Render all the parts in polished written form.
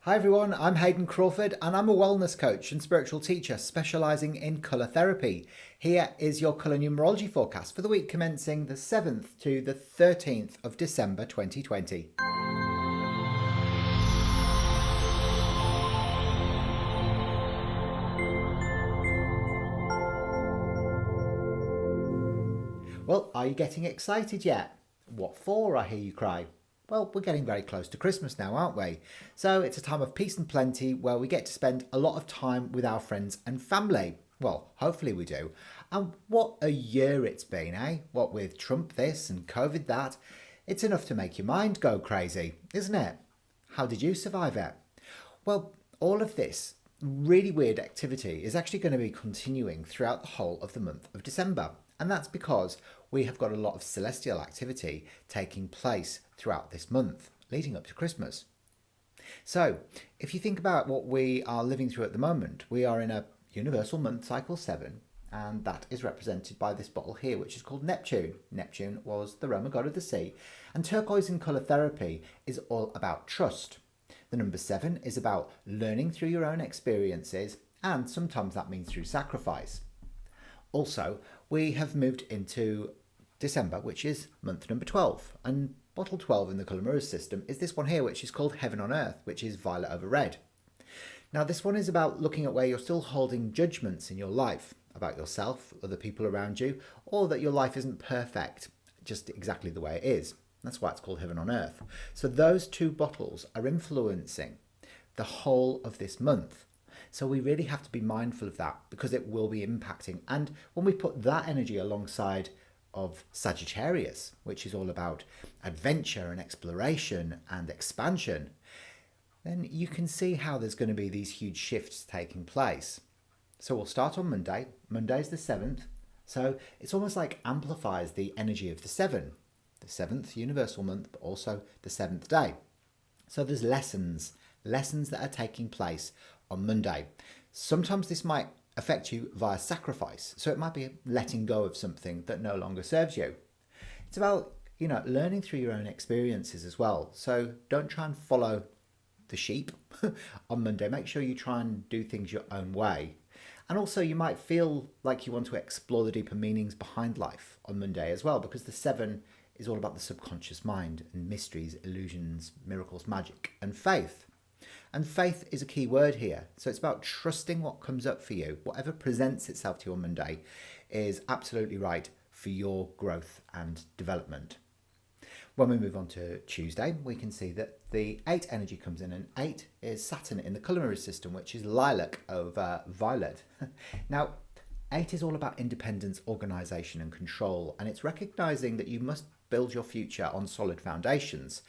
Hi everyone, I'm Hayden Crawford and I'm a wellness coach and spiritual teacher specialising in colour therapy. Here is your colour numerology forecast for the week commencing the 7th to the 13th of December 2020. Well, are you getting excited yet? What for, I hear you cry? Well, we're getting very close to Christmas now, aren't we? So it's a time of peace and plenty where we get to spend a lot of time with our friends and family. Well, hopefully we do. And what a year it's been, eh? What with Trump this and COVID that. It's enough to make your mind go crazy, isn't it? How did you survive it? Well, all of this really weird activity is actually going to be continuing throughout the whole of the month of December. And that's because we have got a lot of celestial activity taking place throughout this month, leading up to Christmas. So, if you think about what we are living through at the moment, we are in a universal month cycle 7, and that is represented by this bottle here, which is called Neptune. Neptune was the Roman god of the sea, and turquoise in colour therapy is all about trust. The number 7 is about learning through your own experiences, and sometimes that means through sacrifice. Also, we have moved into December, which is month number 12, and bottle 12 in the Color Mirrors system is this one here, which is called Heaven on Earth, which is violet over red. Now, this one is about looking at where you're still holding judgments in your life about yourself, other people around you, or that your life isn't perfect, just exactly the way it is. That's why it's called Heaven on Earth. So those two bottles are influencing the whole of this month. So we really have to be mindful of that because it will be impacting. And when we put that energy alongside of Sagittarius, which is all about adventure and exploration and expansion, then you can see how there's going to be these huge shifts taking place. So we'll start on Monday. Monday's the 7th. So it's almost like amplifies the energy of the 7. The 7th universal month, but also the 7th day. So there's lessons that are taking place on Monday. Sometimes this might affect you via sacrifice. So it might be letting go of something that no longer serves you. It's about, learning through your own experiences as well. So don't try and follow the sheep on Monday. Make sure you try and do things your own way. And also you might feel like you want to explore the deeper meanings behind life on Monday as well, because the 7 is all about the subconscious mind and mysteries, illusions, miracles, magic, and faith. And faith is a key word here. So it's about trusting what comes up for you. Whatever presents itself to you on Monday is absolutely right for your growth and development. When we move on to Tuesday, we can see that the 8 energy comes in, and 8 is Saturn in the colour mirror system, which is lilac over violet. Now, 8 is all about independence, organisation and control, and it's recognising that you must build your future on solid foundations.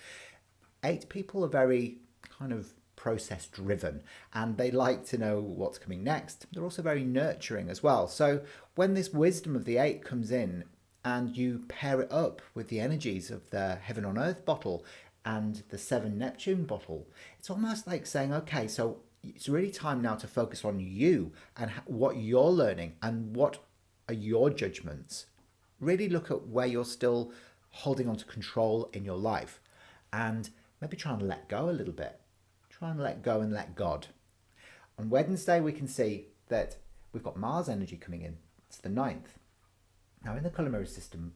8 people are very kind of process driven and they like to know what's coming next. They're also very nurturing as well. So when this wisdom of the 8 comes in and you pair it up with the energies of the Heaven on Earth bottle and the 7 Neptune bottle, it's almost like saying, okay, so it's really time now to focus on you and what you're learning and what are your judgments. Really look at where you're still holding on to control in your life and maybe try and let go a little bit. Try and let go and let God. On Wednesday, we can see that we've got Mars energy coming in. It's the 9th. Now, in the colour mirror system,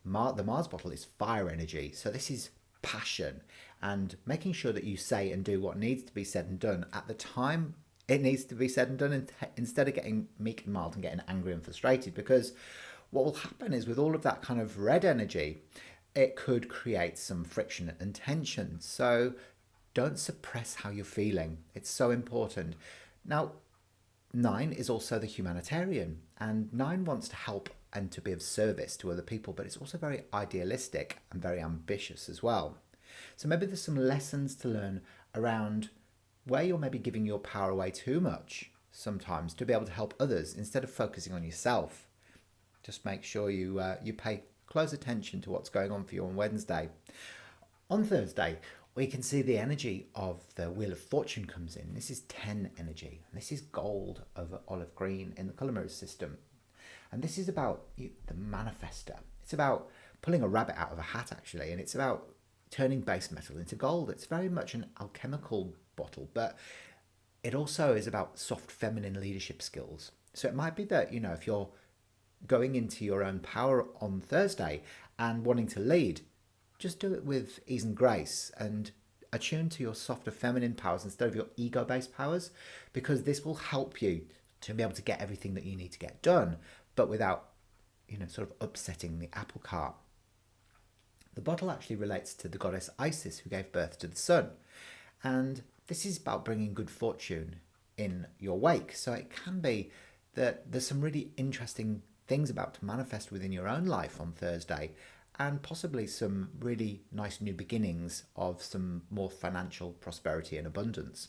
the Mars bottle is fire energy. So this is passion and making sure that you say and do what needs to be said and done at the time it needs to be said and done, instead of getting meek and mild and getting angry and frustrated. Because what will happen is with all of that kind of red energy, it could create some friction and tension. So don't suppress how you're feeling. It's so important. Now, 9 is also the humanitarian, and 9 wants to help and to be of service to other people, but it's also very idealistic and very ambitious as well. So maybe there's some lessons to learn around where you're maybe giving your power away too much sometimes to be able to help others instead of focusing on yourself. Just make sure you pay close attention to what's going on for you on Wednesday. On Thursday, we can see the energy of the Wheel of Fortune comes in. This is 10 energy. And this is gold over olive green in the colour mirrors system. And this is about the manifester. It's about pulling a rabbit out of a hat, actually. And it's about turning base metal into gold. It's very much an alchemical bottle, but it also is about soft feminine leadership skills. So it might be that, if you're going into your own power on Thursday and wanting to lead, just do it with ease and grace and attune to your softer feminine powers instead of your ego-based powers, because this will help you to be able to get everything that you need to get done, but without, sort of upsetting the apple cart. The bottle actually relates to the goddess Isis, who gave birth to the sun. And this is about bringing good fortune in your wake. So it can be that there's some really interesting things about to manifest within your own life on Thursday, and possibly some really nice new beginnings of some more financial prosperity and abundance.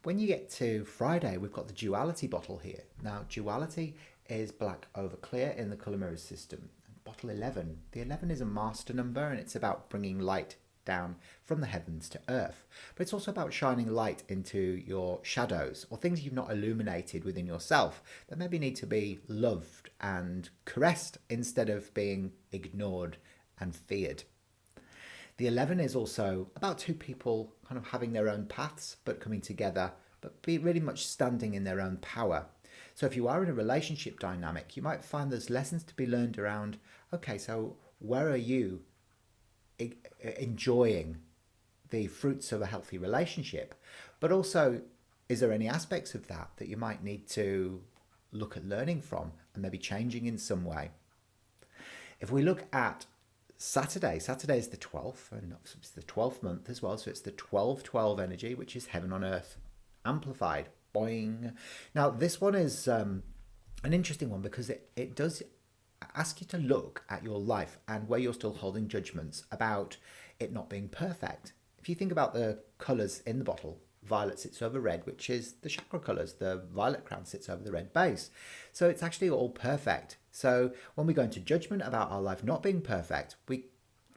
When you get to Friday, we've got the duality bottle here. Now, duality is black over clear in the Color Mirrors system. Bottle 11. The 11 is a master number, and it's about bringing light down from the heavens to earth. But it's also about shining light into your shadows, or things you've not illuminated within yourself that maybe need to be loved and caressed instead of being ignored and feared. The 11 is also about two people kind of having their own paths but coming together, but be really much standing in their own power. So if you are in a relationship dynamic, you might find there's lessons to be learned around, okay, so where are you enjoying the fruits of a healthy relationship? But also, is there any aspects of that that you might need to look at learning from and maybe changing in some way? If we look at Saturday is the 12th, and it's the 12th month as well, so it's the 12-12 energy, which is heaven on earth amplified. Boing. Now, this one is an interesting one because it does ask you to look at your life and where you're still holding judgments about it not being perfect. If you think about the colours in the bottle, violet sits over red, which is the chakra colours. The violet crown sits over the red base. So it's actually all perfect. So when we go into judgment about our life not being perfect, we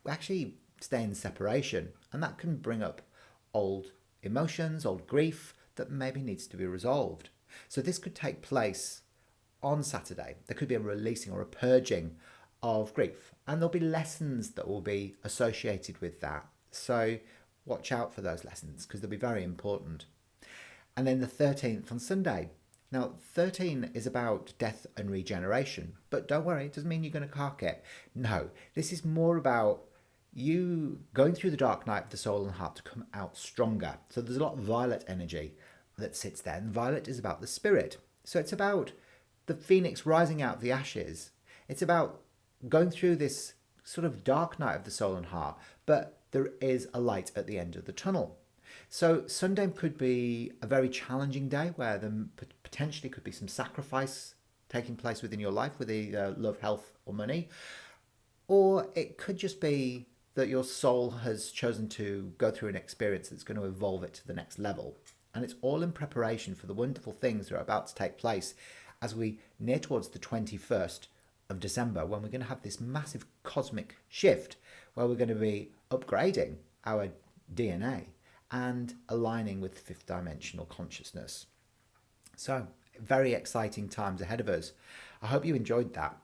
actually stay in separation, and that can bring up old emotions, old grief that maybe needs to be resolved. So this could take place on Saturday. There could be a releasing or a purging of grief, and there'll be lessons that will be associated with that. So watch out for those lessons because they'll be very important. And then the 13th on Sunday. Now, 13 is about death and regeneration, but don't worry, it doesn't mean you're going to cark it. No, this is more about you going through the dark night of the soul and heart to come out stronger. So there's a lot of violet energy that sits there, and violet is about the spirit. So it's about the phoenix rising out of the ashes. It's about going through this sort of dark night of the soul and heart, but there is a light at the end of the tunnel. So Sunday could be a very challenging day where there potentially could be some sacrifice taking place within your life with either love, health, or money. Or it could just be that your soul has chosen to go through an experience that's going to evolve it to the next level. And it's all in preparation for the wonderful things that are about to take place as we near towards the 21st of December, when we're going to have this massive cosmic shift where we're going to be upgrading our DNA and aligning with fifth dimensional consciousness. So very exciting times ahead of us. I hope you enjoyed that.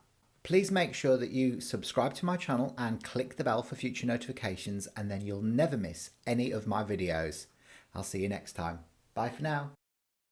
Please make sure that you subscribe to my channel and click the bell for future notifications, and then you'll never miss any of my videos. I'll see you next time. Bye for now.